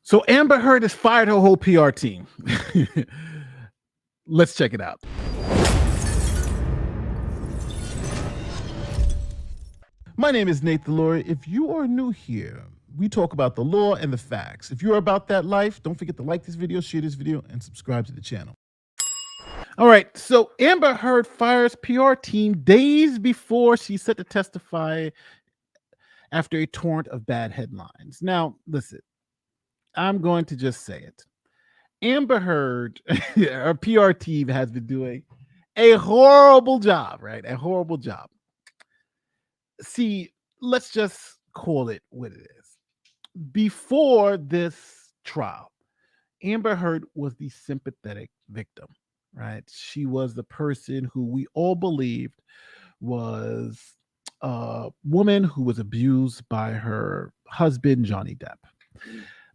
So Amber Heard has fired her whole PR team. Let's check it out. My name is Nathan Laurie. If you are new here, we talk about the law and the facts. If you're about that life, don't forget to like this video, share this video, and subscribe to the channel. All right, so Amber Heard fires PR team days before she's set to testify after a torrent of bad headlines. Now, listen, I'm going to just say it. Amber Heard, her PR team has been doing a horrible job, right? A horrible job. See, let's just call it what it is. Before this trial, Amber Heard was the sympathetic victim, right? She was the person who we all believed was a woman who was abused by her husband, Johnny Depp.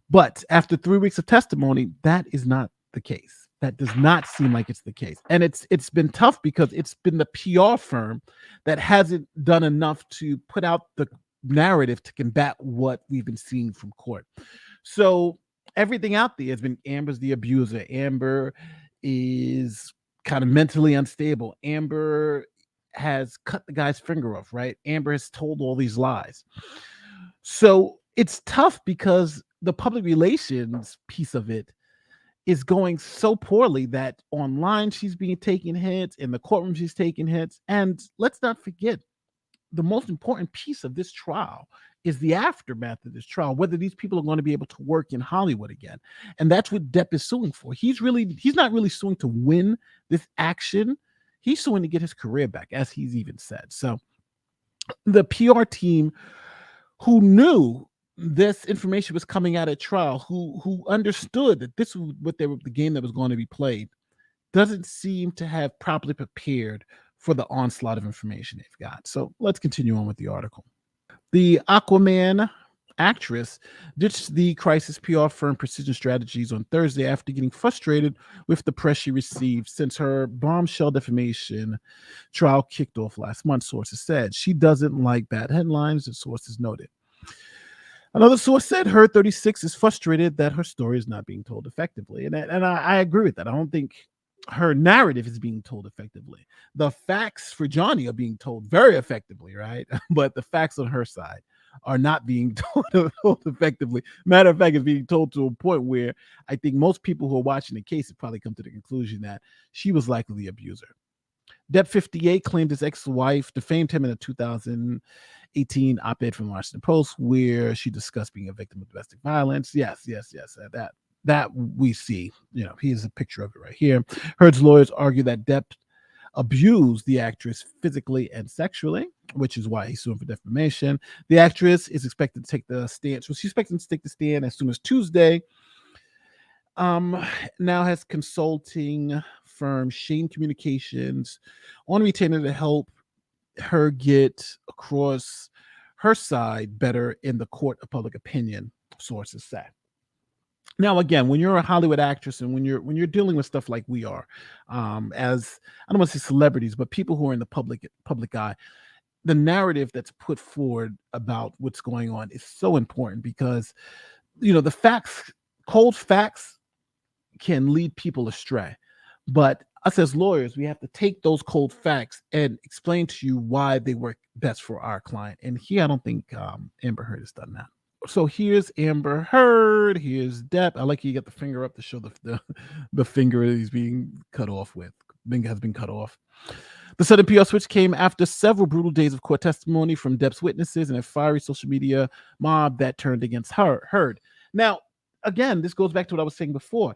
But after 3 weeks of testimony, that is not the case. That does not seem like it's the case. And it's been tough because it's been the PR firm that hasn't done enough to put out the narrative to combat what we've been seeing from court. So everything out there has been Amber's the abuser. Amber is kind of mentally unstable. Amber has cut the guy's finger off, right? Amber has told all these lies. So it's tough because the public relations piece of it is going so poorly that online she's being taking hits, in the courtroom she's taking hits. And let's not forget, the most important piece of this trial is the aftermath of this trial, whether these people are going to be able to work in Hollywood again. And that's what Depp is suing for. He's not really suing to win this action. He's suing to get his career back, as he's even said. So the PR team who knew this information was coming out at trial, who understood that this was what the game that was going to be played, doesn't seem to have properly prepared for the onslaught of information they've got. So let's continue on with the article. The Aquaman actress ditched the crisis PR firm Precision Strategies on Thursday after getting frustrated with the press she received since her bombshell defamation trial kicked off last month, sources said. She doesn't like bad headlines, the sources noted. Another source said Her 36 is frustrated that her story is not being told effectively. And I agree with that. I don't think her narrative is being told effectively. The facts for Johnny are being told very effectively, right? But the facts on her side are not being told effectively. Matter of fact, it's being told to a point where I think most people who are watching the case have probably come to the conclusion that she was likely the abuser. Depp 58 claimed his ex-wife defamed him in a 2018 op-ed from Washington Post where she discussed being a victim of domestic violence. Yes. That we see. You know, here's a picture of it right here. Heard's lawyers argue that Depp abused the actress physically and sexually, which is why he's suing for defamation. The actress is expected to take the stand. So she's expecting to take the stand as soon as Tuesday. Now has consulting firm Shane Communications on retainer to help her get across her side better in the court of public opinion, sources say. Now, again, when you're a Hollywood actress and when you're dealing with stuff like we are, as I don't want to say celebrities, but people who are in the public eye, the narrative that's put forward about what's going on is so important because, you know, the facts, cold facts, can lead people astray. But us as lawyers, we have to take those cold facts and explain to you why they work best for our client. And here, I don't think Amber Heard has done that. So here's Amber Heard. Here's Depp. I like you get the finger up to show the finger he's being cut off with. Has been cut off. The sudden PR switch came after several brutal days of court testimony from Depp's witnesses and a fiery social media mob that turned against Heard. Now, again, this goes back to what I was saying before.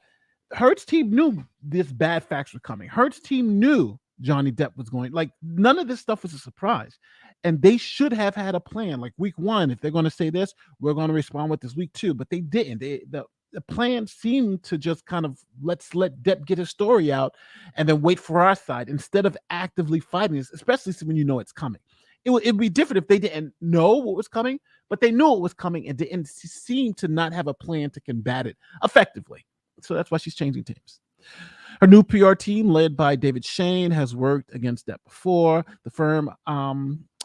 Heard's team knew this bad facts were coming. Heard's team knew Johnny Depp was going. Like, none of this stuff was a surprise. And they should have had a plan. Like, week one, if they're going to say this, we're going to respond with this. Week two, but they didn't. The plan seemed to just kind of let's let Depp get his story out and then wait for our side instead of actively fighting this, especially when you know it's coming. It'd be different if they didn't know what was coming, but they knew it was coming and didn't seem to not have a plan to combat it effectively. So that's why she's changing teams. Her new PR team, led by David Shane, has worked against Depp before. The firm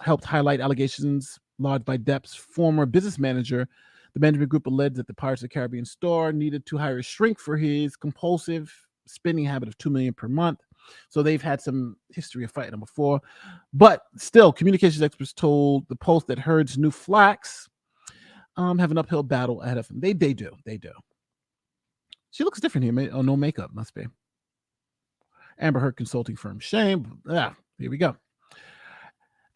helped highlight allegations lodged by Depp's former business manager The management group alleged that the Pirates of the Caribbean star needed to hire a shrink for his compulsive spending habit of $2 million per month. So they've had some history of fighting them before. But still, communications experts told the Post that Heard's new flax have an uphill battle ahead of him. They do. She looks different here. Oh, no makeup, must be. Amber Heard consulting firm. Shame. Here we go.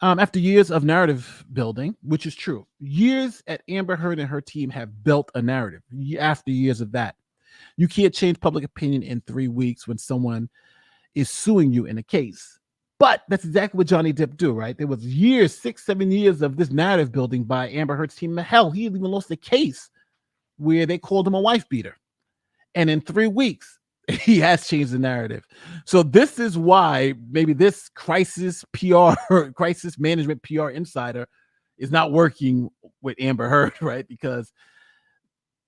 After years of narrative building, which is true, years at Amber Heard and her team have built a narrative. After years of that, you can't change public opinion in 3 weeks when someone is suing you in a case. But that's exactly what Johnny Depp do, right? There was years, 6, 7 years of this narrative building by Amber Heard's team. Hell, he even lost a case where they called him a wife beater. And in 3 weeks, he has changed the narrative. So this is why maybe this crisis management PR insider is not working with Amber Heard, right? Because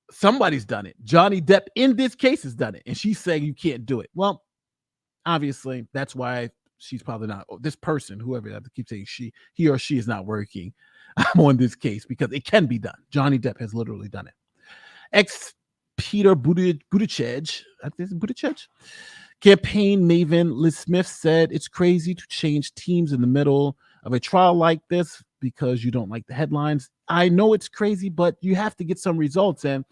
somebody's done it. Johnny Depp in this case has done it. And she's saying you can't do it. Well, obviously, that's why she's probably not. This person, whoever I keep saying he or she is not working on this case because it can be done. Johnny Depp has literally done it. Peter Buttigieg, I think it's Buttigieg, campaign maven Liz Smith said it's crazy to change teams in the middle of a trial like this because you don't like the headlines. I know it's crazy, but you have to get some results. And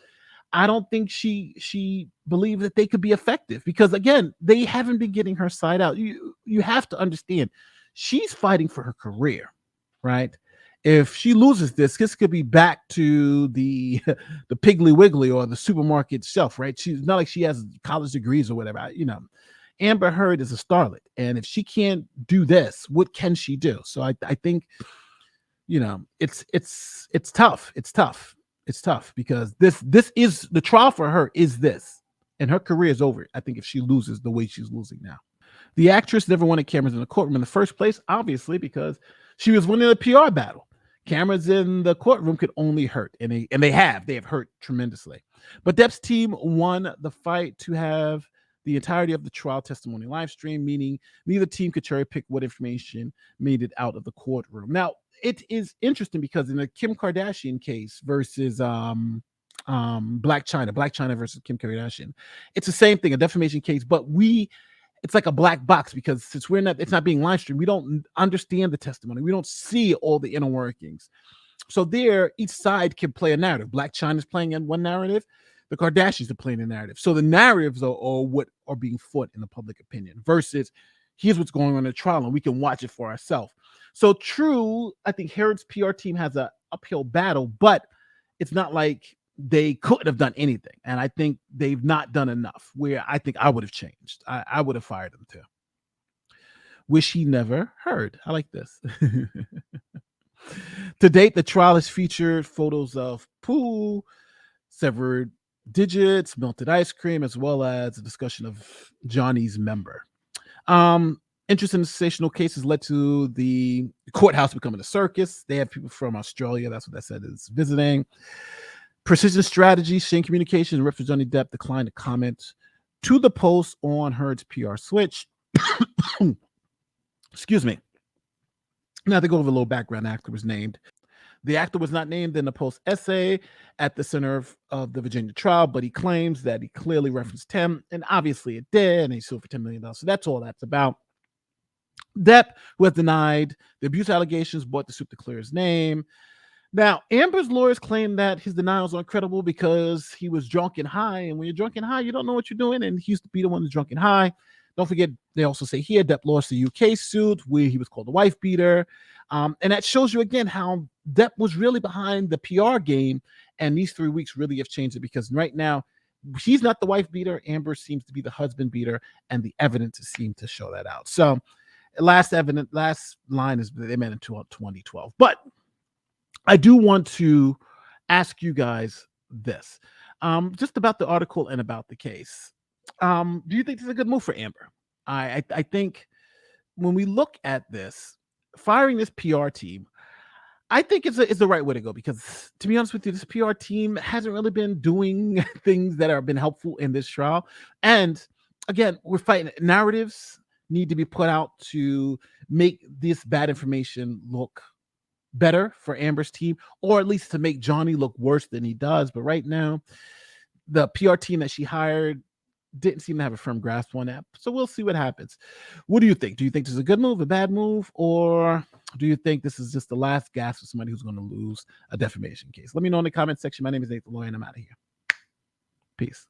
I don't think she believed that they could be effective because, again, they haven't been getting her side out. You have to understand, she's fighting for her career, right? If she loses this could be back to the Piggly Wiggly or the supermarket shelf, right? She's not like she has college degrees or whatever. Amber Heard is a starlet, and if she can't do this, what can she do? So I think, it's tough. It's tough because this is the trial for her is this, and her career is over. I think if she loses the way she's losing now. The actress never wanted cameras in the courtroom in the first place, obviously, because she was winning a PR battle. Cameras in the courtroom could only hurt, and they have hurt tremendously. But Depp's team won the fight to have the entirety of the trial testimony live stream, meaning neither team could cherry pick what information made it out of the courtroom. Now, it is interesting because in the Kim Kardashian case versus Black China versus Kim Kardashian, it's the same thing, a defamation case, but it's like a black box because since it's not being live streamed, we don't understand the testimony. We don't see all the inner workings. So there, each side can play a narrative. Black China's playing in one narrative, the Kardashians are playing a narrative. So the narratives are what are being fought in the public opinion versus here's what's going on in the trial and we can watch it for ourselves. So true, I think Herod's PR team has an uphill battle, but it's not like they couldn't have done anything. And I think they've not done enough where I think I would have changed. I would have fired them too. Wish he never heard. I like this. To date, the trial has featured photos of poo, severed digits, melted ice cream, as well as a discussion of Johnny's member. Interest in the sensational cases led to the courthouse becoming a circus. They have people from Australia, that's what that said, is visiting. Precision Strategy, Shane Communications, and Rep for Johnny Depp declined to comment to the Post on Heard's PR switch. Excuse me. Now to go over a little background, the actor was named. The actor was not named in the Post essay at the center of the Virginia trial, but he claims that he clearly referenced him, and obviously it did, and he sued for $10 million. So that's all that's about. Depp, who has denied the abuse allegations, brought the suit to clear his name. Now, Amber's lawyers claim that his denials are incredible because he was drunk and high. And when you're drunk and high, you don't know what you're doing. And he used to be the one that's drunk and high. Don't forget, they also say here Depp lost the UK suit where he was called a wife beater. And that shows you again how Depp was really behind the PR game. And these 3 weeks really have changed it because right now, he's not the wife beater. Amber seems to be the husband beater. And the evidence seems to show that out. So last line is they met in 2012. But I do want to ask you guys this, just about the article and about the case. Do you think this is a good move for Amber? I think when we look at this, firing this PR team, I think it's the right way to go because, to be honest with you, this PR team hasn't really been doing things that have been helpful in this trial. And again, we're fighting narratives need to be put out to make this bad information look better for Amber's team, or at least to make Johnny look worse than he does. But right now, the PR team that she hired didn't seem to have a firm grasp on that. So we'll see what happens. What do you think? Do you think this is a good move, a bad move, or do you think this is just the last gasp for somebody who's going to lose a defamation case? Let me know in the comment section. My name is Nathan Lloyd, and I'm out of here. Peace.